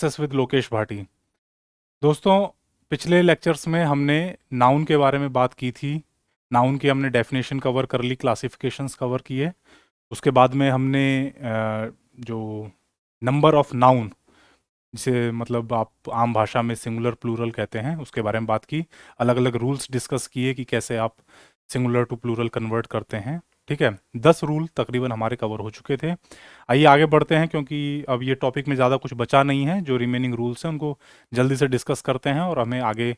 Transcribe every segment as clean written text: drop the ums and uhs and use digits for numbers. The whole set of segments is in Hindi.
Success with Lokesh Bhati. दोस्तों, पिछले लेक्चर्स में हमने नाउन के बारे में बात की थी। नाउन की हमने डेफिनेशन कवर कर ली, क्लासिफिकेशंस कवर किए। उसके बाद में हमने जो नंबर ऑफ नाउन, जिसे मतलब आप आम भाषा में सिंगुलर प्लूरल कहते हैं, उसके बारे में बात की। अलग अलग रूल्स डिस्कस किए कि कैसे आप सिंगुलर टू प्लूरल कन्वर्ट करते हैं। ठीक है, 10 रूल तकरीबन हमारे कवर हो चुके थे। आइए आगे बढ़ते हैं, क्योंकि अब ये टॉपिक में ज़्यादा कुछ बचा नहीं है। जो रिमेनिंग रूल्स हैं उनको जल्दी से डिस्कस करते हैं और हमें आगे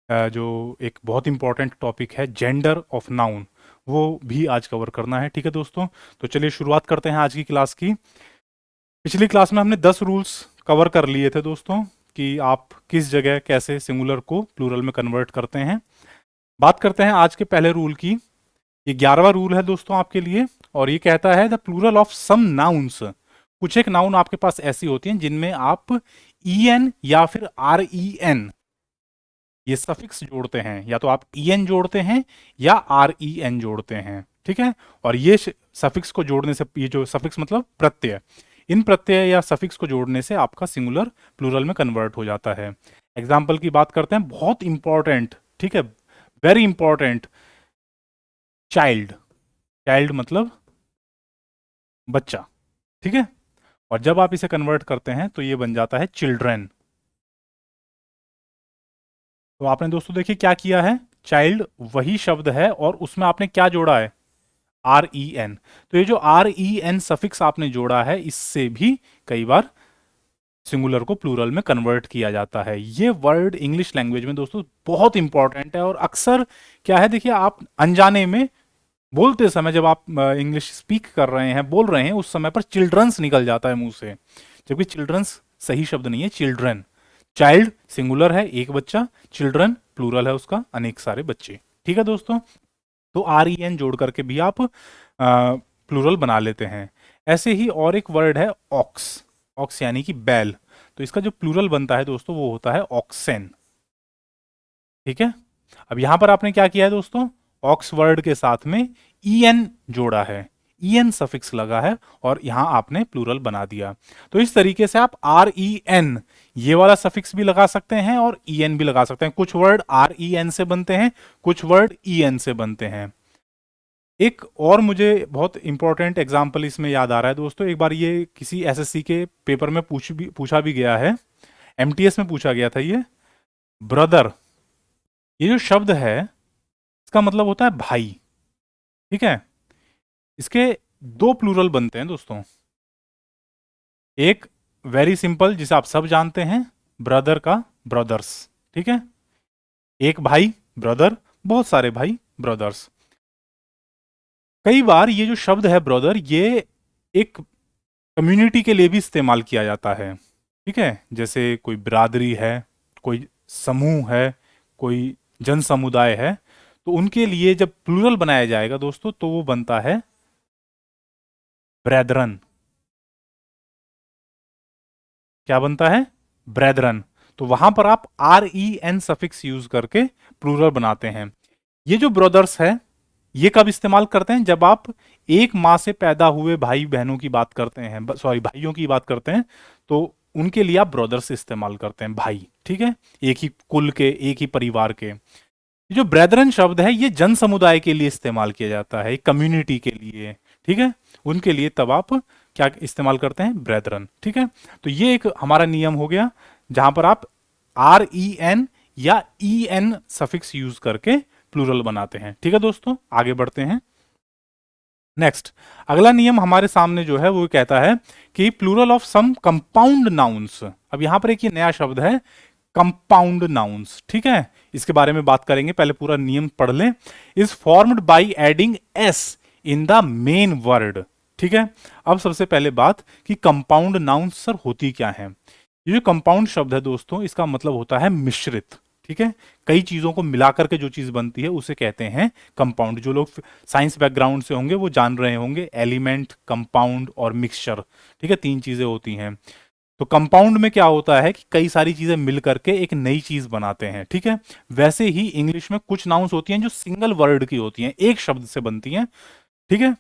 जो एक बहुत इंपॉर्टेंट टॉपिक है जेंडर ऑफ नाउन, वो भी आज कवर करना है। ठीक है दोस्तों, तो चलिए शुरुआत करते हैं आज की क्लास की। पिछली क्लास में हमने 10 रूल्स कवर कर लिए थे दोस्तों, कि आप किस जगह कैसे सिंगुलर को प्लूरल में कन्वर्ट करते हैं। बात करते हैं आज के पहले रूल की। ये 11वां रूल है दोस्तों आपके लिए, और ये कहता है the plural of some nouns. कुछ एक नाउन आपके पास ऐसी होती हैं जिनमें आप en या फिर ren ये सफिक्स जोड़ते हैं, या तो आप en जोड़ते हैं या ren जोड़ते हैं। ठीक है, और ये सफिक्स को जोड़ने से, ये जो सफिक्स मतलब प्रत्यय, इन प्रत्यय या सफिक्स को जोड़ने से आपका सिंगुलर प्लूरल में कन्वर्ट हो जाता है। एग्जाम्पल की बात करते हैं, बहुत इंपॉर्टेंट, ठीक है, वेरी इंपॉर्टेंट, चाइल्ड। चाइल्ड मतलब बच्चा। ठीक है, और जब आप इसे कन्वर्ट करते हैं तो ये बन जाता है चिल्ड्रन। तो आपने दोस्तों देखिए क्या किया है, चाइल्ड वही शब्द है और उसमें आपने क्या जोड़ा है, आर ई एन। तो ये जो आर ई एन सफिक्स आपने जोड़ा है, इससे भी कई बार सिंगुलर को प्लूरल में कन्वर्ट किया जाता है। ये वर्ड इंग्लिश लैंग्वेज में दोस्तों बहुत इंपॉर्टेंट है, और अक्सर क्या है, देखिए आप अनजाने में बोलते समय, जब आप इंग्लिश स्पीक कर रहे हैं, बोल रहे हैं, उस समय पर चिल्ड्रंस निकल जाता है मुंह से, जबकि चिल्ड्रंस सही शब्द नहीं है, चिल्ड्रन। चाइल्ड सिंगुलर है, एक बच्चा, चिल्ड्रन प्लूरल है उसका, अनेक सारे बच्चे। ठीक है दोस्तों, तो आर ई एन जोड़ करके भी आप प्लूरल बना लेते हैं। ऐसे ही और एक वर्ड है ऑक्स। ऑक्स यानी कि बैल, तो इसका जो प्लूरल बनता है दोस्तों वो होता है ऑक्सेन। ठीक है, अब यहां पर आपने क्या किया है दोस्तों, ऑक्स वर्ड के साथ में en जोड़ा है, en सफिक्स लगा है, और यहां आपने प्लूरल बना दिया। तो इस तरीके से आप ren ये वाला सफिक्स भी लगा सकते हैं और en भी लगा सकते हैं। कुछ वर्ड ren से बनते हैं, कुछ वर्ड en से बनते हैं। एक और मुझे बहुत इंपॉर्टेंट एग्जाम्पल इसमें याद आ रहा है दोस्तों। एक बार ये किसी एसएससी के पेपर में पूछा भी गया है, एमटीएस में पूछा गया था। ये ब्रदर, ये जो शब्द है इसका मतलब होता है भाई। ठीक है, इसके 2 प्लूरल बनते हैं दोस्तों। एक वेरी सिंपल, जिसे आप सब जानते हैं, ब्रदर का ब्रदर्स। ठीक है, एक भाई ब्रदर, बहुत सारे भाई ब्रदर्स। कई बार ये जो शब्द है ब्रदर, ये एक कम्युनिटी के लिए भी इस्तेमाल किया जाता है। ठीक है, जैसे कोई बिरादरी है, कोई समूह है, कोई जन समुदाय है, तो उनके लिए जब प्लूरल बनाया जाएगा दोस्तों, तो वो बनता है ब्रेदरन। क्या बनता है, ब्रेदरन। तो वहां पर आप R E N suffix use करके प्लूरल बनाते हैं। ये जो ब्रदर्स है, ये कब इस्तेमाल करते हैं, जब आप एक माँ से पैदा हुए भाई बहनों की बात करते हैं, सॉरी भाइयों की बात करते हैं, तो उनके लिए आप ब्रदर्स इस्तेमाल करते हैं, भाई। ठीक है, एक ही कुल के, एक ही परिवार के। ये जो ब्रेदरन शब्द है, ये जन समुदाय के लिए इस्तेमाल किया जाता है, कम्युनिटी के लिए। ठीक है, उनके लिए तब आप क्या इस्तेमाल करते हैं, ब्रेदरन। ठीक है, तो ये एक हमारा नियम हो गया, जहां पर आप आर ई एन या ई एन सफिक्स यूज करके प्लूरल बनाते हैं। ठीक है दोस्तों, आगे बढ़ते हैं। नेक्स्ट, अगला नियम हमारे सामने जो है वो कहता है कि plural of some compound nouns. अब यहां पर एक ये नया शब्द है, कंपाउंड नाउन्स। ठीक है, इसके बारे में बात करेंगे, पहले पूरा नियम पढ़ लें। Is formed by adding S in the main word. ठीक है, अब सबसे पहले बात कि कंपाउंड नाउन्स सर होती क्या है। ये जो कंपाउंड शब्द है दोस्तों, इसका मतलब होता है मिश्रित। ठीक है, कई चीजों को मिलाकर के जो चीज बनती है उसे कहते हैं कंपाउंड। जो लोग साइंस बैकग्राउंड से होंगे वो जान रहे होंगे, एलिमेंट, कंपाउंड और मिक्सचर। ठीक है, 3 चीजें होती हैं। तो कंपाउंड में क्या होता है कि कई सारी चीजें मिल करके एक नई चीज बनाते हैं। ठीक है, वैसे ही इंग्लिश में कुछ नाउन्स होती हैं जो सिंगल वर्ड की होती हैं, एक शब्द से बनती हैं। ठीक है,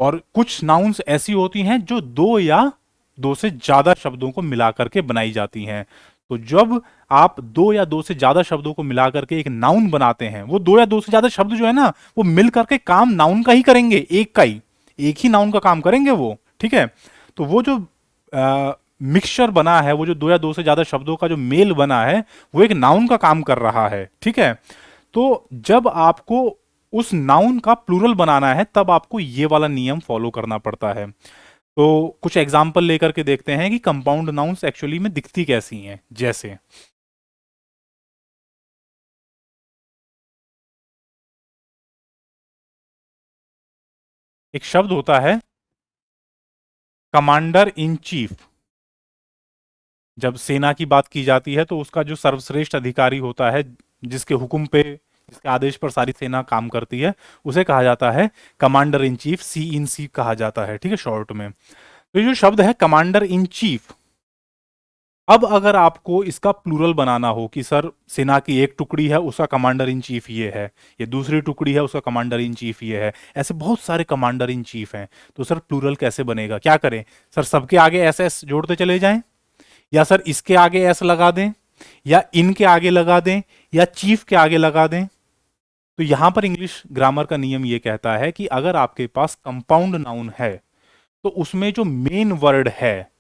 और कुछ नाउन्स ऐसी होती हैं जो 2 या दो से ज्यादा शब्दों को मिला करके बनाई जाती हैं। तो जब आप दो या दो से ज्यादा शब्दों को मिला करके एक नाउन बनाते हैं, वो दो या दो से ज्यादा शब्द जो है ना, वो मिल करके काम नाउन का ही करेंगे, एक का ही, एक ही नाउन का काम करेंगे वो, ठीक है। तो वो जो मिक्सचर बना है, वो जो दो या दो से ज्यादा शब्दों का जो मेल बना है, वो एक नाउन का काम कर रहा है, ठीक है। तो जब आपको उस नाउन का प्लूरल बनाना है, तब आपको ये वाला नियम फॉलो करना पड़ता है। तो कुछ एग्जाम्पल लेकर के देखते हैं कि कंपाउंड नाउन्स एक्चुअली में दिखती कैसी हैं। जैसे एक शब्द होता है कमांडर इन चीफ। जब सेना की बात की जाती है तो उसका जो सर्वश्रेष्ठ अधिकारी होता है, जिसके हुक्म पे, जिसके आदेश पर सारी सेना काम करती है, उसे कहा जाता है कमांडर इन चीफ, सी इन सी कहा जाता है, ठीक है, शॉर्ट में। तो ये जो शब्द है कमांडर इन चीफ, अब अगर आपको इसका प्लूरल बनाना हो कि सर सेना की एक टुकड़ी है, उसका कमांडर इन चीफ ये है, ये दूसरी टुकड़ी है, उसका कमांडर इन चीफ ये है, ऐसे बहुत सारे कमांडर इन चीफ हैं, तो सर प्लूरल कैसे बनेगा, क्या करें? सर सबके आगे एस एस जोड़ते चले जाएं, या सर इसके आगे एस लगा दें, या इनके आगे लगा दें, या चीफ के आगे लगा दें? तो यहां पर इंग्लिश ग्रामर का नियम यह कहता है कि अगर आपके पास कंपाउंड नाउन है, तो उसमें जो मेन वर्ड है,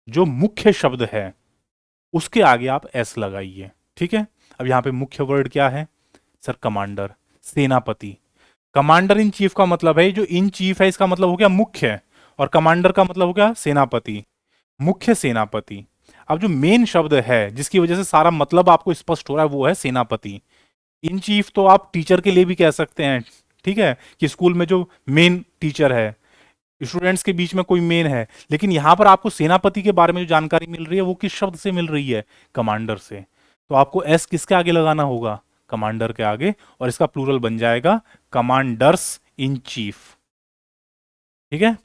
जो मुख्य शब्द है, उसके आगे आप एस लगाइए, ठीक है। अब यहां पे मुख्य वर्ड क्या है? सर कमांडर, सेनापति। कमांडर इन चीफ का मतलब है, जो इन चीफ है इसका मतलब हो गया मुख्य, और कमांडर का मतलब हो गया सेनापति, मुख्य सेनापति। अब जो मेन शब्द है जिसकी वजह से सारा मतलब आपको स्पष्ट हो रहा है, वो है सेनापति। इन चीफ तो आप टीचर के लिए भी कह सकते हैं, ठीक है, कि स्कूल में जो मेन टीचर है, स्टूडेंट्स के बीच में कोई मेन है, लेकिन यहां पर आपको सेनापति के बारे में जो जानकारी मिल रही है, वो किस शब्द से मिल रही है? कमांडर से। तो आपको एस किसके आगे लगाना होगा? कमांडर के आगे, और इसका प्लूरल बन जाएगा कमांडर्स इन चीफ, ठीक है।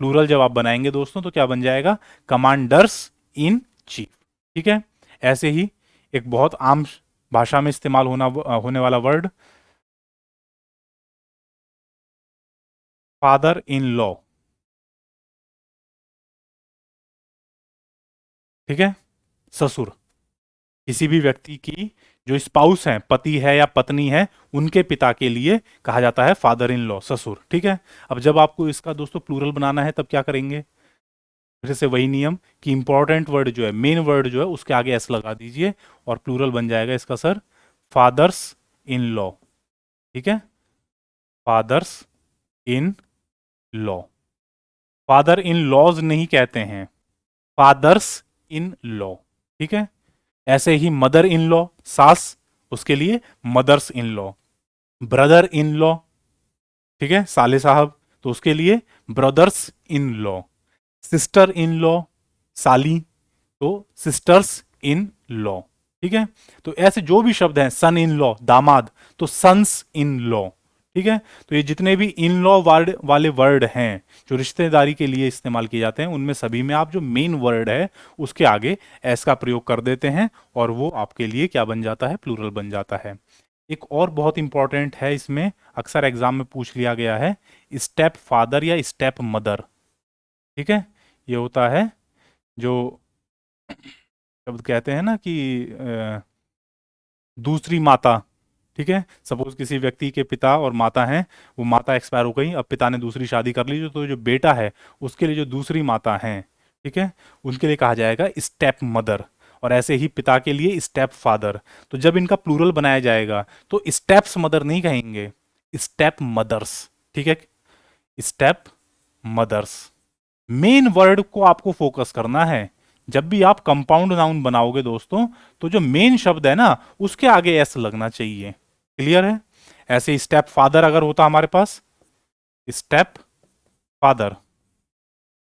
प्लूरल जब आप बनाएंगे दोस्तों, तो क्या बन जाएगा? कमांडर्स इन चीफ, ठीक है। ऐसे ही एक बहुत आम भाषा में इस्तेमाल होने वाला वर्ड, फादर इन लॉ, ठीक है, ससुर। किसी भी व्यक्ति की जो स्पाउस है, पति है या पत्नी है, उनके पिता के लिए कहा जाता है फादर इन लॉ, ससुर, ठीक है। अब जब आपको इसका दोस्तों प्लूरल बनाना है, तब क्या करेंगे? फिर से वही नियम कि इंपॉर्टेंट वर्ड जो है, मेन वर्ड जो है, उसके आगे एस लगा दीजिए, और प्लूरल बन जाएगा इसका सर फादर्स इन लॉ, ठीक है, fathers in law. Father in laws नहीं कहते हैं, फादर्स इन लॉ, ठीक है। ऐसे ही मदर इन लॉ, सास, उसके लिए mother's in law. Brother in law, ठीक है, साले साहब, तो उसके लिए brothers in law. Sister in law, साली, तो सिस्टर्स इन लॉ, ठीक है। तो ऐसे जो भी शब्द हैं, सन इन लॉ, दामाद, तो सन्स इन लॉ, ठीक है। तो ये जितने भी इन लॉ वर्ड वाले वर्ड हैं, जो रिश्तेदारी के लिए इस्तेमाल किए जाते हैं, उनमें सभी में आप जो मेन वर्ड है, उसके आगे एस का प्रयोग कर देते हैं, और वो आपके लिए क्या बन जाता है? प्लूरल बन जाता है। एक और बहुत इंपॉर्टेंट है, इसमें अक्सर एग्जाम में पूछ लिया गया है, स्टेप फादर या स्टेप मदर, ठीक है। ये होता है जो शब्द कहते हैं ना कि दूसरी माता, ठीक है। सपोज किसी व्यक्ति के पिता और माता हैं, वो माता एक्सपायर हो गई, अब पिता ने दूसरी शादी कर ली, तो जो बेटा है उसके लिए जो दूसरी माता हैं, ठीक है, उनके लिए कहा जाएगा स्टेप मदर, और ऐसे ही पिता के लिए स्टेप फादर। तो जब इनका प्लूरल बनाया जाएगा, तो स्टेप्स मदर नहीं कहेंगे, स्टेप मदर्स, ठीक है, स्टेप मदर्स। मेन वर्ड को आपको फोकस करना है। जब भी आप कंपाउंड नाउन बनाओगे दोस्तों, तो जो मेन शब्द है ना, उसके आगे एस लगना चाहिए। क्लियर है? ऐसे स्टेप फादर अगर होता हमारे पास, स्टेप फादर,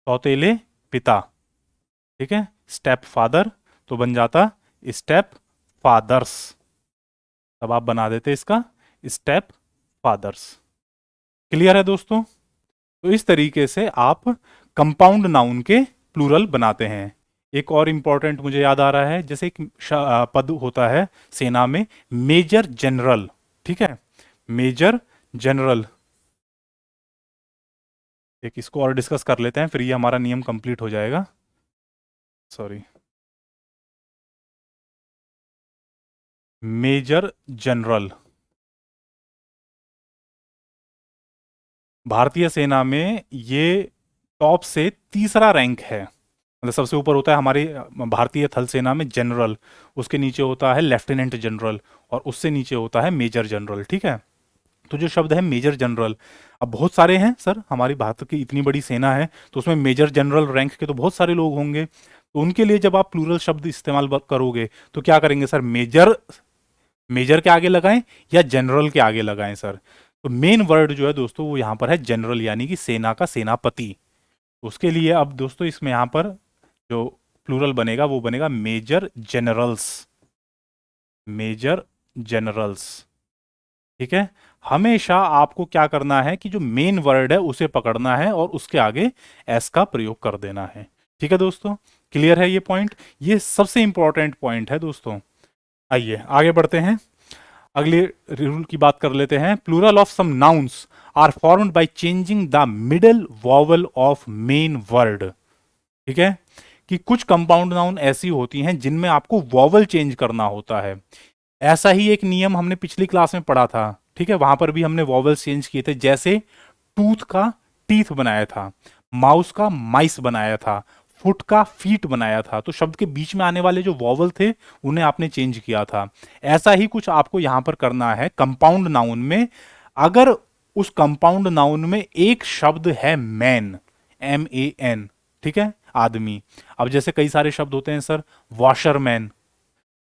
सौतेले पिता, ठीक है, स्टेप फादर, तो बन जाता स्टेप फादर्स। तब आप बना देते इसका स्टेप फादर्स। क्लियर है दोस्तों? तो इस तरीके से आप कंपाउंड नाउन के प्लूरल बनाते हैं। एक और इंपॉर्टेंट मुझे याद आ रहा है, जैसे एक पद होता है सेना में, मेजर जनरल, ठीक है, मेजर जनरल। एक इसको और डिस्कस कर लेते हैं, फिर ये हमारा नियम कंप्लीट हो जाएगा। Sorry, major general. भारतीय सेना में ये टॉप से तीसरा रैंक है। मतलब सबसे ऊपर होता है हमारी भारतीय थल सेना में जनरल, उसके नीचे होता है लेफ्टिनेंट जनरल, और उससे नीचे होता है मेजर जनरल। ठीक है, तो जो शब्द है मेजर जनरल, अब बहुत सारे हैं सर, हमारी भारत की इतनी बड़ी सेना है तो उसमें मेजर जनरल रैंक के तो बहुत सारे लोग होंगे, तो उनके लिए जब आप प्लूरल शब्द इस्तेमाल करोगे तो क्या करेंगे सर, मेजर, मेजर के आगे लगाएं या जनरल के आगे लगाएं सर। तो मेन वर्ड जो है दोस्तों वो यहाँ पर है जनरल, यानी कि सेना का सेनापति। उसके लिए अब दोस्तों इसमें यहाँ पर जो प्लूरल बनेगा वो बनेगा मेजर जनरल्स, मेजर जनरल्स। ठीक है, हमेशा आपको क्या करना है कि जो मेन वर्ड है उसे पकड़ना है और उसके आगे एस का प्रयोग कर देना है। ठीक है दोस्तों, क्लियर है ये पॉइंट? ये सबसे इंपॉर्टेंट पॉइंट है दोस्तों। आइए आगे बढ़ते हैं, अगले रूल की बात कर लेते हैं। Plural of some nouns are formed by changing the middle vowel of main word. ठीक है, कि कुछ कंपाउंड नाउन ऐसी होती हैं जिनमें आपको वॉवल चेंज करना होता है। ऐसा ही एक नियम हमने पिछली क्लास में पढ़ा था। ठीक है, वहां पर भी हमने वॉवल्स चेंज किए थे, जैसे टूथ का टीथ बनाया था, माउस का माइस बनाया था, फुट का फीट बनाया था। तो शब्द के बीच में आने वाले जो वॉवल थे उन्हें आपने चेंज किया था। ऐसा ही कुछ आपको यहां पर करना है कंपाउंड नाउन में। अगर उस कंपाउंड नाउन में एक शब्द है मैन, MAN, ठीक है, आदमी। अब जैसे कई सारे शब्द होते हैं सर, वॉशरमैन,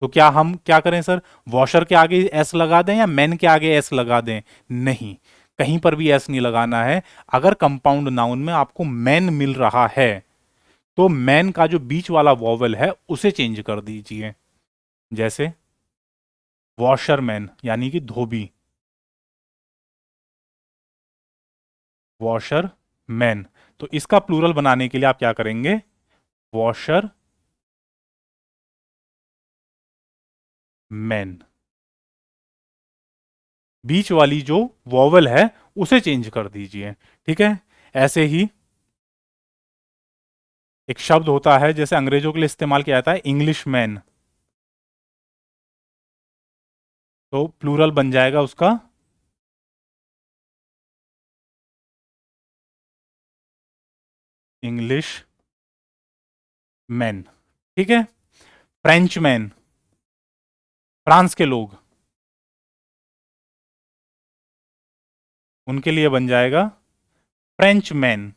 तो क्या हम क्या करें सर, वॉशर के आगे एस लगा दें या मैन के आगे एस लगा दें? नहीं, कहीं पर भी एस नहीं लगाना है। अगर कंपाउंड नाउन में आपको मैन मिल रहा है तो मैन का जो बीच वाला वॉवल है उसे चेंज कर दीजिए। जैसे वॉशरमैन यानी कि धोबी, वॉशर मैन। तो इसका प्लूरल बनाने के लिए आप क्या करेंगे, वॉशर मैन, बीच वाली जो वॉवल है उसे चेंज कर दीजिए। ठीक है, ऐसे ही एक शब्द होता है जैसे अंग्रेजों के लिए इस्तेमाल किया जाता है इंग्लिश मैन, तो प्लूरल बन जाएगा उसका इंग्लिश मैन। ठीक है, फ्रेंच मैन, फ्रांस के लोग, उनके लिए बन जाएगा फ्रेंच मैन।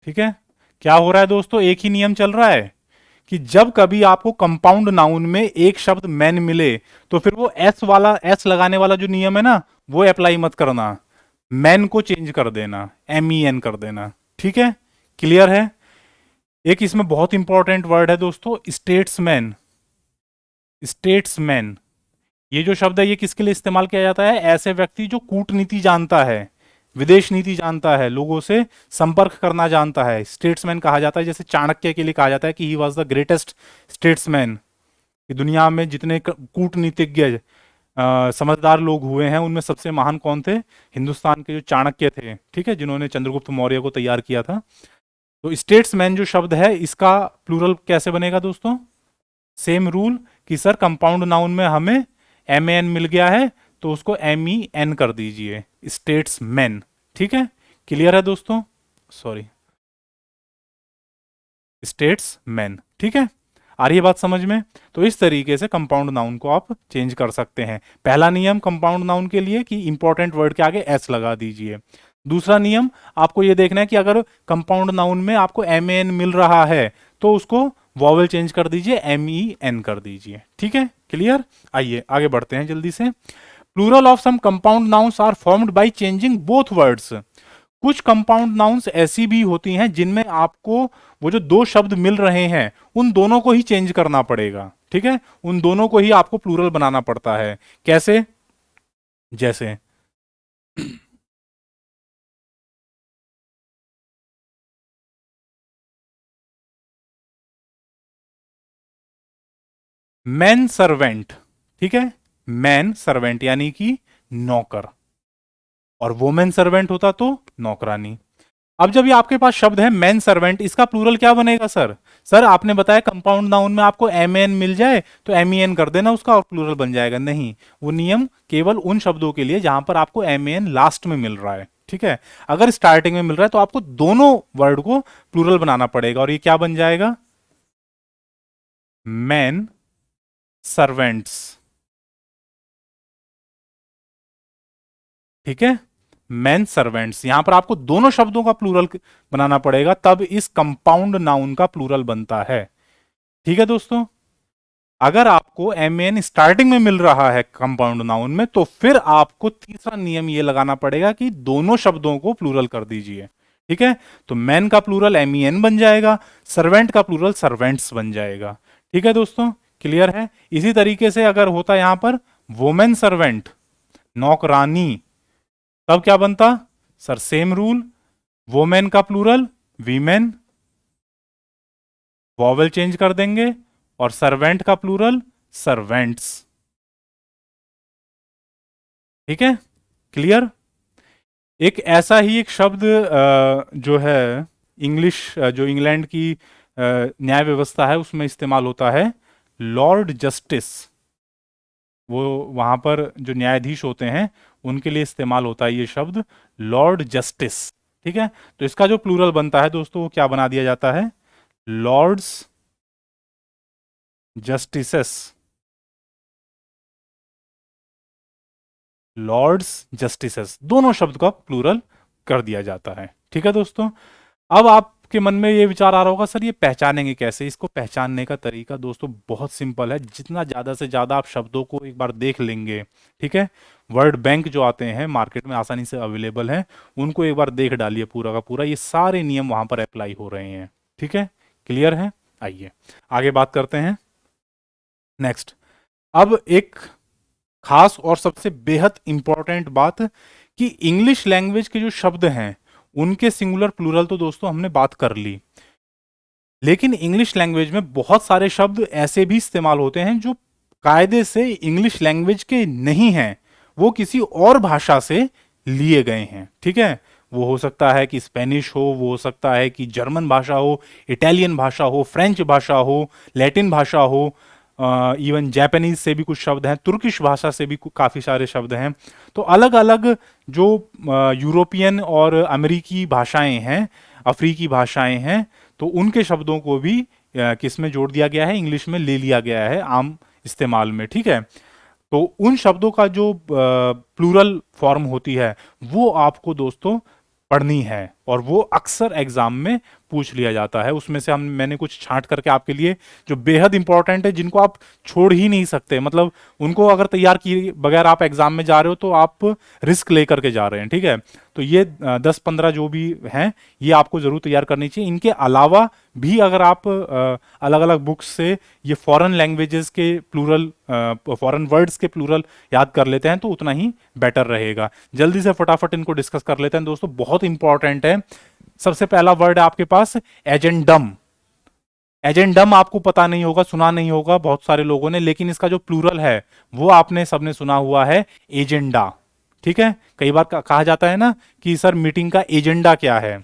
ठीक है, क्या हो रहा है दोस्तों, एक ही नियम चल रहा है कि जब कभी आपको कंपाउंड नाउन में एक शब्द मैन मिले तो फिर वो एस वाला, एस लगाने वाला जो नियम है ना वो अप्लाई मत करना, मैन को चेंज कर देना, MEN कर देना। ठीक है, क्लियर है? एक इसमें बहुत इंपॉर्टेंट वर्ड है दोस्तों, स्टेट्समैन, स्टेट्समैन। ये जो शब्द है ये किसके लिए इस्तेमाल किया जाता है, ऐसे व्यक्ति जो कूटनीति जानता है, विदेश नीति जानता है, लोगों से संपर्क करना जानता है, स्टेट्समैन कहा जाता है। जैसे चाणक्य के लिए कहा जाता है कि he was the greatest statesman, कि दुनिया में जितने कूटनीतिज्ञ समझदार लोग हुए हैं उनमें सबसे महान कौन थे, हिंदुस्तान के जो चाणक्य थे, ठीक है, जिन्होंने चंद्रगुप्त मौर्य को तैयार किया था। तो स्टेट्समैन जो शब्द है इसका प्लूरल कैसे बनेगा दोस्तों, सेम रूल कि सर कंपाउंड नाउन में हमें MAN मिल गया है तो उसको MEN कर दीजिए, स्टेट्समैन। ठीक है, क्लियर है दोस्तों? Sorry, statesman. ठीक है, आ रही है बात समझ में? तो इस तरीके से कंपाउंड नाउन को आप चेंज कर सकते हैं। पहला नियम कंपाउंड नाउन के लिए कि इंपॉर्टेंट वर्ड के आगे एस लगा दीजिए। दूसरा नियम आपको ये देखना है कि अगर कंपाउंड नाउन में आपको MAN मिल रहा है तो उसको वॉवल चेंज कर दीजिए, MEN कर दीजिए। ठीक है, क्लियर? आइए आगे बढ़ते हैं जल्दी से। Plural of some compound nouns are formed by changing both words. कुछ कंपाउंड नाउन्स ऐसी भी होती हैं जिनमें आपको वो जो दो शब्द मिल रहे हैं उन दोनों को ही चेंज करना पड़ेगा। ठीक है, उन दोनों को ही आपको प्लूरल बनाना पड़ता है। कैसे? जैसे मैन सर्वेंट, ठीक है, मैन सर्वेंट यानी कि नौकर, और वोमेन सर्वेंट होता तो नौकरानी। अब जब ये आपके पास शब्द है मैन सर्वेंट, इसका प्लूरल क्या बनेगा सर? सर आपने बताया कंपाउंड नाउन में आपको एम एन मिल जाए तो एम ई एन कर देना उसका और प्लूरल बन जाएगा। नहीं, वो नियम केवल उन शब्दों के लिए जहां पर आपको एम एन लास्ट में मिल रहा है, ठीक है। अगर स्टार्टिंग में मिल रहा है तो आपको दोनों वर्ड को प्लूरल बनाना पड़ेगा और ये क्या बन जाएगा? मैन सर्वेंट्स, ठीक है। मैन सर्वेंट्स, यहां पर आपको दोनों शब्दों का प्लूरल बनाना पड़ेगा, तब इस कंपाउंड नाउन का प्लूरल बनता है, ठीक है दोस्तों। अगर आपको एम एन स्टार्टिंग में मिल रहा है कंपाउंड नाउन में, तो फिर आपको तीसरा नियम ये लगाना पड़ेगा कि दोनों शब्दों को प्लूरल कर दीजिए, ठीक है। तो मैन का प्लूरल एम ई एन बन जाएगा, सर्वेंट का प्लूरल सर्वेंट्स बन जाएगा, ठीक है दोस्तों। क्लियर है? इसी तरीके से अगर होता यहां पर वोमेन सर्वेंट, नौकरानी, तब क्या बनता? सर सेम रूल, वोमेन का प्लूरल वीमेन, वॉवेल चेंज कर देंगे, और सर्वेंट का प्लूरल सर्वेंट्स, ठीक है। क्लियर? एक ऐसा ही एक शब्द जो है इंग्लिश, जो इंग्लैंड की न्याय व्यवस्था है उसमें इस्तेमाल होता है, लॉर्ड जस्टिस। वो वहां पर जो न्यायाधीश होते हैं उनके लिए इस्तेमाल होता है ये शब्द लॉर्ड जस्टिस, ठीक है। तो इसका जो प्लूरल बनता है दोस्तों वो क्या बना दिया जाता है? लॉर्ड्स जस्टिसेस, लॉर्ड्स जस्टिसेस, दोनों शब्द का प्लूरल कर दिया जाता है, ठीक है दोस्तों। अब आपके मन में ये विचार आ रहा होगा सर ये पहचानेंगे कैसे? इसको पहचानने का तरीका दोस्तों बहुत सिंपल है, जितना ज्यादा से ज्यादा आप शब्दों को एक बार देख लेंगे, ठीक है। वर्ड बैंक जो आते हैं मार्केट में आसानी से अवेलेबल हैं, उनको एक बार देख डालिए पूरा का पूरा, ये सारे नियम वहां पर अप्लाई हो रहे हैं, ठीक है। क्लियर है? आइए आगे बात करते हैं। नेक्स्ट, अब एक खास और सबसे बेहद इंपॉर्टेंट बात कि इंग्लिश लैंग्वेज के जो शब्द हैं उनके सिंगुलर प्लूरल तो दोस्तों हमने बात कर ली, लेकिन इंग्लिश लैंग्वेज में बहुत सारे शब्द ऐसे भी इस्तेमाल होते हैं जो कायदे से इंग्लिश लैंग्वेज के नहीं हैं, वो किसी और भाषा से लिए गए हैं, ठीक है। वो हो सकता है कि स्पेनिश हो, वो हो सकता है कि जर्मन भाषा हो, इटालियन भाषा हो, फ्रेंच भाषा हो, लैटिन भाषा हो, इवन जापानीज से भी कुछ शब्द हैं, तुर्किश भाषा से भी काफ़ी सारे शब्द हैं। तो अलग अलग जो यूरोपियन और अमेरिकी भाषाएं हैं, अफ्रीकी भाषाएं हैं, तो उनके शब्दों को भी किस में जोड़ दिया गया है? इंग्लिश में ले लिया गया है आम इस्तेमाल में, ठीक है। तो उन शब्दों का जो प्लूरल फॉर्म होती है वो आपको दोस्तों पढ़नी है, और वो अक्सर एग्जाम में पूछ लिया जाता है। उसमें से मैंने कुछ छांट करके आपके लिए जो बेहद इंपॉर्टेंट है, जिनको आप छोड़ ही नहीं सकते, मतलब उनको अगर तैयार किए बगैर आप एग्जाम में जा रहे हो तो आप रिस्क लेकर के जा रहे हैं, ठीक है। तो ये 10-15 जो भी हैं ये आपको जरूर तैयार करनी चाहिए। इनके अलावा भी अगर आप अलग अलग बुक्स से ये फॉरेन लैंग्वेजेस के प्लूरल, फॉरेन वर्ड्स के प्लूरल याद कर लेते हैं तो उतना ही बेटर रहेगा। जल्दी से फटाफट इनको डिस्कस कर लेते हैं दोस्तों, बहुत इंपॉर्टेंट है। सबसे पहला वर्ड है आपके पास एजेंडम। एजेंडम आपको पता नहीं होगा, सुना नहीं होगा बहुत सारे लोगों ने, लेकिन इसका जो प्लूरल है वो आपने सबने सुना हुआ है, एजेंडा, ठीक है। कई बार कहा जाता है ना कि सर मीटिंग का एजेंडा क्या है।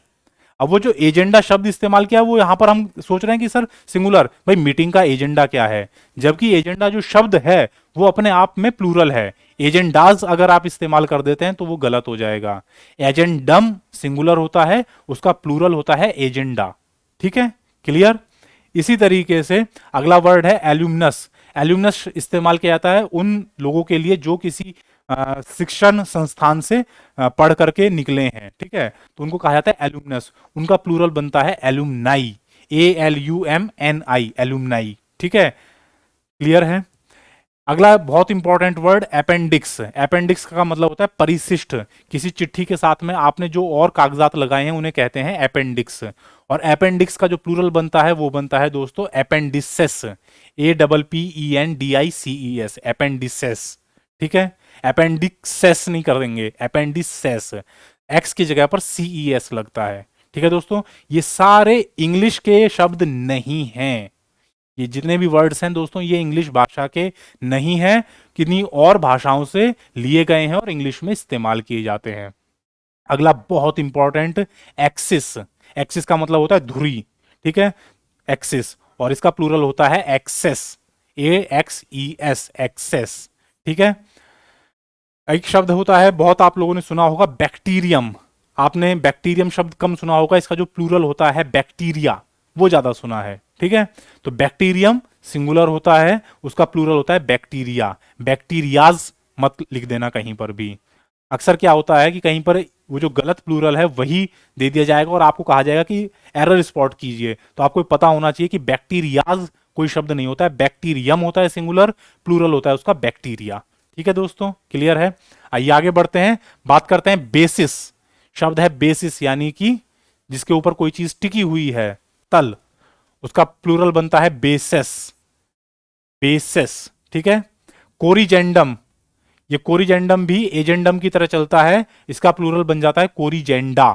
अब वो जो एजेंडा शब्द इस्तेमाल किया वो यहां पर हम सोच रहे हैं कि सर सिंगुलर, भाई मीटिंग का एजेंडा क्या है, जबकि एजेंडा जो शब्द है वो अपने आप में प्लूरल है। एजेंडाज अगर आप इस्तेमाल कर देते हैं तो वो गलत हो जाएगा। एजेंडम सिंगुलर होता है, उसका प्लूरल होता है एजेंडा, ठीक है। क्लियर? इसी तरीके से अगला वर्ड है एल्यूमिनस। एल्यूमिनस इस्तेमाल किया जाता है उन लोगों के लिए जो किसी शिक्षण संस्थान से पढ़ करके निकले हैं, ठीक है, तो उनको कहा जाता है एल्यूमिनस। उनका प्लूरल बनता है एल्यूमनाई, ALUMNI, एल्यूमनाई, ठीक है। क्लियर है? अगला बहुत इंपॉर्टेंट वर्ड अपेंडिक्स। अपेंडिक्स का मतलब होता है परिशिष्ट। किसी चिट्ठी के साथ में आपने जो और कागजात लगाए हैं उन्हें कहते हैं अपेंडिक्स। और अपेंडिक्स का जो प्लूरल बनता है वो बनता है दोस्तों अपेंडिसेस, APPENDICES, अपेंडिसेस, ठीक है। अपेंडिक्सेस नहीं कर देंगे, अपेंडिसेस, एक्स की जगह पर CES लगता है, ठीक है दोस्तों। ये सारे इंग्लिश के शब्द नहीं हैं, ये जितने भी वर्ड्स हैं दोस्तों ये इंग्लिश भाषा के नहीं हैं, किन्हीं और भाषाओं से लिए गए हैं और इंग्लिश में इस्तेमाल किए जाते हैं। अगला बहुत इंपॉर्टेंट, एक्सिस। एक्सिस का मतलब होता है धुरी, ठीक है, एक्सिस, और इसका प्लूरल होता है एक्सेस, AXES, एक्सेस, ठीक है। एक शब्द होता है, बहुत आप लोगों ने सुना होगा, बैक्टीरियम। आपने बैक्टीरियम शब्द कम सुना होगा, इसका जो प्लूरल होता है बैक्टीरिया, वो ज्यादा सुना है, ठीक है। तो बैक्टीरियम सिंगुलर होता है, उसका प्लूरल होता है बैक्टीरिया। बैक्टीरियाज मत लिख देना कहीं पर भी। अक्सर क्या होता है कि कहीं पर वो जो गलत प्लूरल है वही दे दिया जाएगा और आपको कहा जाएगा कि एरर स्पॉट कीजिए। तो आपको पता होना चाहिए कि बैक्टीरियाज कोई शब्द नहीं होता है, बैक्टीरियम होता है सिंगुलर, प्लूरल होता है उसका बैक्टीरिया। ठीक है दोस्तों, क्लियर है। आइए आगे बढ़ते हैं, बात करते हैं बेसिस। शब्द है बेसिस, यानी कि जिसके ऊपर कोई चीज टिकी हुई है, तल, उसका प्लूरल बनता है बेसेस, बेसेस, ठीक है। कोरिजेंडम, ये कोरिजेंडम भी एजेंडम की तरह चलता है, इसका प्लूरल बन जाता है कोरिजेंडा,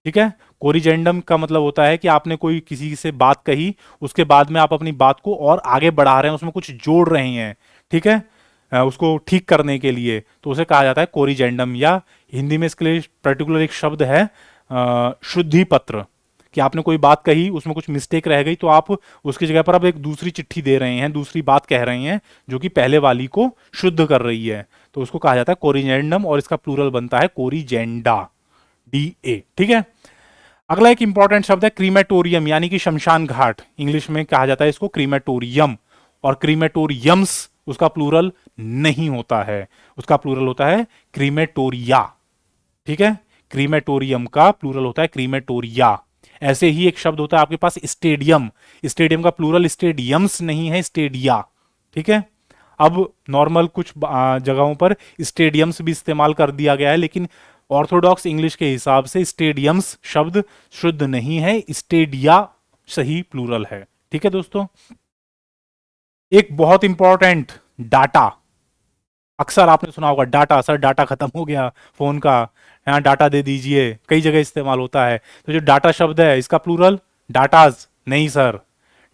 ठीक है। कोरिजेंडम का मतलब होता है कि आपने कोई किसी से बात कही, उसके बाद में आप अपनी बात को और आगे बढ़ा रहे हैं, उसमें कुछ जोड़ रहे हैं, ठीक है, उसको ठीक करने के लिए, तो उसे कहा जाता है कोरिजेंडम। या हिंदी में इसके लिए पर्टिकुलर एक शब्द है शुद्धि पत्र, कि आपने कोई बात कही, उसमें कुछ मिस्टेक रह गई, तो आप उसकी जगह पर अब एक दूसरी चिट्ठी दे रहे हैं, दूसरी बात कह रहे हैं जो कि पहले वाली को शुद्ध कर रही है, तो उसको कहा जाता है कोरिजेंडम, और इसका प्लूरल बनता है कोरिजेंडा, DA, ठीक है। अगला एक इंपॉर्टेंट शब्द है क्रीमेटोरियम, यानी कि शमशान घाट। इंग्लिश में कहा जाता है इसको क्रीमेटोरियम, और क्रीमेटोरियम्स उसका प्लूरल नहीं होता है, उसका प्लूरल होता है क्रीमेटोरिया, ठीक है। क्रीमेटोरियम का प्लूरल होता है क्रीमेटोरिया। ऐसे ही एक शब्द होता है आपके पास स्टेडियम, स्टेडियम का प्लूरल स्टेडियम्स नहीं है, स्टेडिया, ठीक है। अब नॉर्मल कुछ जगहों पर स्टेडियम्स भी इस्तेमाल कर दिया गया है, लेकिन ऑर्थोडॉक्स इंग्लिश के हिसाब से स्टेडियम्स शब्द शुद्ध नहीं है, स्टेडिया सही प्लूरल है, ठीक है दोस्तों। एक बहुत इंपॉर्टेंट, डाटा। अक्सर आपने सुना होगा डाटा, सर डाटा खत्म हो गया फोन का, यहाँ डाटा दे दीजिए, कई जगह इस्तेमाल होता है। तो जो डाटा शब्द है, इसका प्लूरल डाटाज नहीं सर,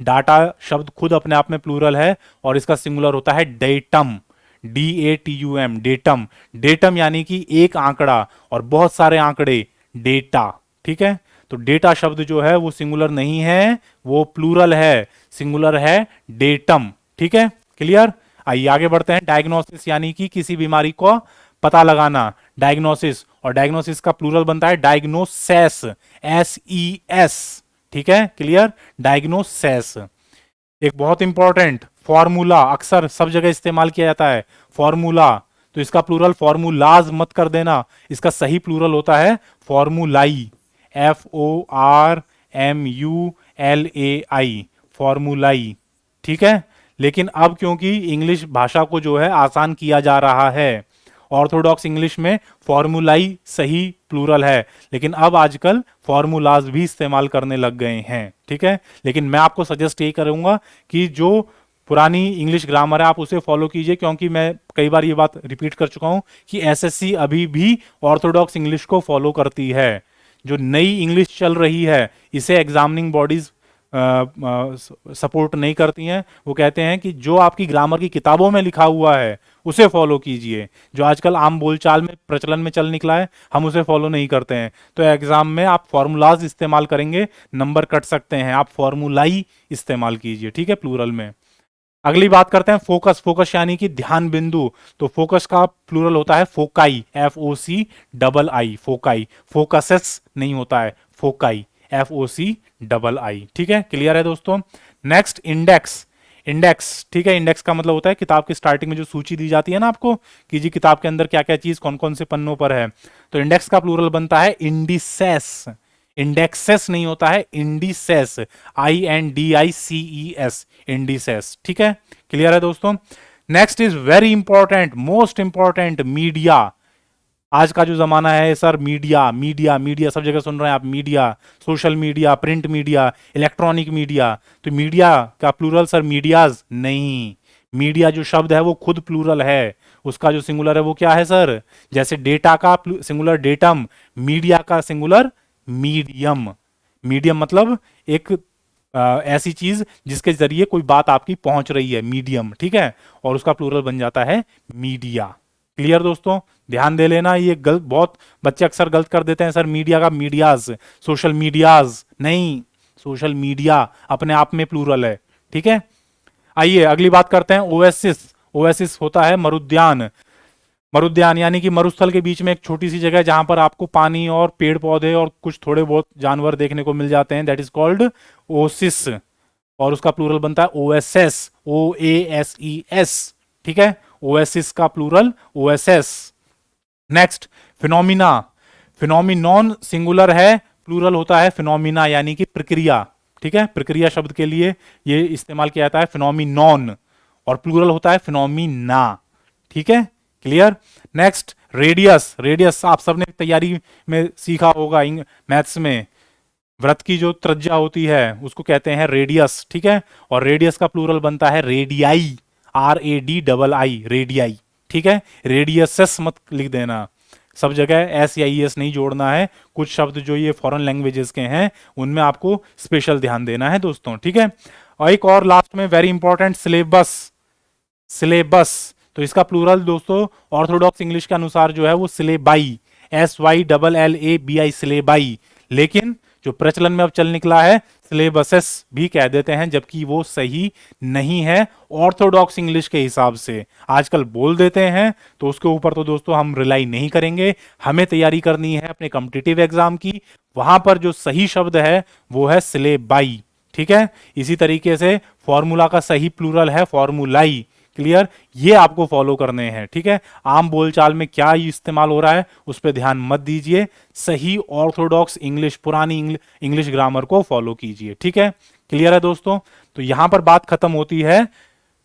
डाटा शब्द खुद अपने आप में प्लूरल है, और इसका सिंगुलर होता है डेटम, DATUM, डेटम। डेटम यानी कि एक आंकड़ा और बहुत सारे आंकड़े, डेटा, ठीक है। तो डेटा शब्द जो है वो सिंगुलर नहीं है, वो प्लूरल है, सिंगुलर है डेटम, ठीक है, क्लियर। आइए आगे बढ़ते हैं, डायग्नोसिस, यानी कि किसी बीमारी को पता लगाना, डायग्नोसिस, और डायग्नोसिस का प्लूरल बनता है डायग्नोसेस, SES, ठीक है, क्लियर, डायग्नोसेस। एक बहुत इंपॉर्टेंट फॉर्मूला, अक्सर सब जगह इस्तेमाल किया जाता है, फॉर्मूला, तो इसका प्लूरल फॉर्मूलाज मत कर देना, इसका सही प्लूरल होता है फॉर्मूलाई, FORMULAI, फॉर्मूलाई, ठीक है। लेकिन अब क्योंकि इंग्लिश भाषा को जो है आसान किया जा रहा है, ऑर्थोडॉक्स इंग्लिश में फॉर्मूलाई सही प्लूरल है, लेकिन अब आजकल फॉर्मूलाज भी इस्तेमाल करने लग गए हैं, ठीक है। लेकिन मैं आपको सजेस्ट ये करूंगा कि जो पुरानी इंग्लिश ग्रामर है आप उसे फॉलो कीजिए, क्योंकि मैं कई बार ये बात रिपीट कर चुका हूं कि SSC अभी भी ऑर्थोडॉक्स इंग्लिश को फॉलो करती है। जो नई इंग्लिश चल रही है, इसे एग्जामिनिंग बॉडीज सपोर्ट नहीं करती हैं। वो कहते हैं कि जो आपकी ग्रामर की किताबों में लिखा हुआ है उसे फॉलो कीजिए, जो आजकल आम बोलचाल में प्रचलन में चल निकला है हम उसे फॉलो नहीं करते हैं। तो एग्जाम में आप फॉर्मूलाज इस्तेमाल करेंगे, नंबर कट सकते हैं, आप फॉर्मूलाई इस्तेमाल कीजिए, ठीक है, प्लूरल में। अगली बात करते हैं फोकस। फोकस यानी कि ध्यान बिंदु, तो फोकस का प्लूरल होता है फोकाई, FOCII, फोकाई, फोकसेस नहीं होता है, फोकाई, FOCII, ठीक है, क्लियर है दोस्तों। नेक्स्ट इंडेक्स, इंडेक्स, ठीक है, इंडेक्स का मतलब होता है किताब की स्टार्टिंग में जो सूची दी जाती है ना आपको, कि जी किताब के अंदर क्या क्या चीज कौन कौन से पन्नों पर है, तो इंडेक्स का प्लूरल बनता है इंडिसेस, इंडेक्सेस नहीं होता है, इंडिसेस, INDICES, इंडिसेस, ठीक है, क्लियर है दोस्तों। Next is very important, most important, media. आज का जो जमाना है सर, मीडिया मीडिया मीडिया, सब जगह सुन रहे हैं आप, media, social media, print media, electronic media. तो मीडिया का प्लूरल सर मीडियाज नहीं, मीडिया जो शब्द है वो खुद प्लूरल है, उसका जो सिंगुलर है वो क्या है सर, जैसे डेटा का सिंगुलर डेटम, मीडिया का सिंगुलर मीडियम। मीडियम मतलब एक ऐसी चीज जिसके जरिए कोई बात आपकी पहुंच रही है, मीडियम, ठीक है, और उसका प्लूरल बन जाता है मीडिया, क्लियर दोस्तों, ध्यान दे लेना। ये गलत, बहुत बच्चे अक्सर गलत कर देते हैं सर, मीडिया का मीडियाज, सोशल मीडियाज नहीं, सोशल मीडिया अपने आप में प्लूरल है, ठीक है। आइए अगली बात करते हैं, ओएसिस। ओएसिस होता है मरुद्यान। मरुद्यान यानी कि मरुस्थल के बीच में एक छोटी सी जगह जहां पर आपको पानी और पेड़ पौधे और कुछ थोड़े बहुत जानवर देखने को मिल जाते हैं, दैट इज कॉल्ड ओसिस। और उसका प्लूरल बनता है ओएसएस, OASES, ठीक है। ओएसिस का plural oases. Next, phenomena. Phenomenon singular है, प्लूरल होता है फिनोमिना यानी कि प्रक्रिया, ठीक है। प्रक्रिया शब्द के लिए ये इस्तेमाल किया जाता है फिनोमिनॉन, और प्लूरल होता है फिनोमिना, ठीक है। क्लियर। Next, radius. रेडियस आप सबने तैयारी में सीखा होगा मैथ्स में, वृत्त की जो त्रिज्या होती है उसको कहते हैं रेडियस, ठीक है। और रेडियस का प्लूरल बनता है रेडियाई, RADII, रेडियाई, ठीक है। रेडियसस मत लिख देना, सब जगह एस या ES नहीं जोड़ना है। कुछ शब्द जो ये फॉरेन लैंग्वेजेस के हैं उनमें आपको स्पेशल ध्यान देना है दोस्तों, ठीक है। और एक और लास्ट में वेरी इंपॉर्टेंट, सिलेबस। सिलेबस, तो इसका प्लूरल दोस्तों ऑर्थोडॉक्स इंग्लिश के अनुसार जो है वो सिलेबाई, SYLLABI, सिलेबाई। लेकिन जो प्रचलन में अब चल निकला है सिलेबसेस भी कह देते हैं, जबकि वो सही नहीं है ऑर्थोडॉक्स इंग्लिश के हिसाब से। आजकल बोल देते हैं तो उसके ऊपर तो दोस्तों हम रिलाई नहीं करेंगे। हमें तैयारी करनी है अपने कॉम्पिटिटिव एग्जाम की, वहां पर जो सही शब्द है वो है सिलेबाई, ठीक है। इसी तरीके से फॉर्मूला का सही प्लूरल है फॉर्मूलाई। क्लियर, ये आपको फॉलो करने हैं, ठीक है। आम बोलचाल में क्या इस्तेमाल हो रहा है उस पर ध्यान मत दीजिए, सही ऑर्थोडॉक्स इंग्लिश, पुरानी इंग्लिश ग्रामर को फॉलो कीजिए, ठीक है। क्लियर है दोस्तों, तो यहां पर बात खत्म होती है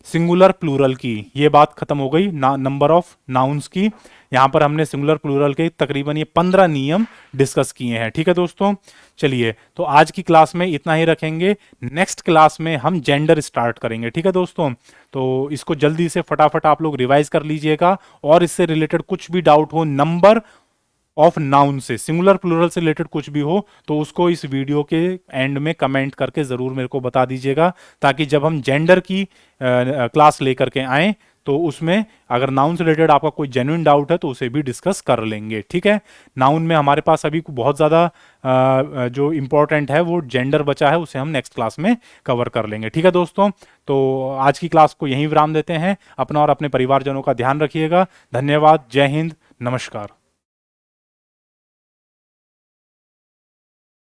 सिंगुलर प्लूरल की, ये बात खत्म हो गई नंबर ऑफ नाउन्स की। यहां पर हमने सिंगुलर प्लूरल के तकरीबन ये 15 नियम डिस्कस किए हैं, ठीक है दोस्तों। चलिए, तो आज की क्लास में इतना ही रखेंगे, नेक्स्ट क्लास में हम जेंडर स्टार्ट करेंगे, ठीक है दोस्तों। तो इसको जल्दी से फटाफट आप लोग रिवाइज कर लीजिएगा, और इससे रिलेटेड कुछ भी डाउट हो, नंबर ऑफ नाउन से, सिंगुलर प्लूरल से रिलेटेड कुछ भी हो तो उसको इस वीडियो के एंड में कमेंट करके ज़रूर मेरे को बता दीजिएगा, ताकि जब हम जेंडर की क्लास लेकर के आएँ तो उसमें अगर नाउन से रिलेटेड आपका कोई जेन्युइन डाउट है तो उसे भी डिस्कस कर लेंगे, ठीक है। नाउन में हमारे पास अभी बहुत ज़्यादा जो इम्पोर्टेंट है वो जेंडर बचा है, उसे हम नेक्स्ट क्लास में कवर कर लेंगे, ठीक है दोस्तों। तो आज की क्लास को यहीं विराम देते हैं। अपना और अपने परिवारजनों का ध्यान रखिएगा। धन्यवाद, जय हिंद, नमस्कार।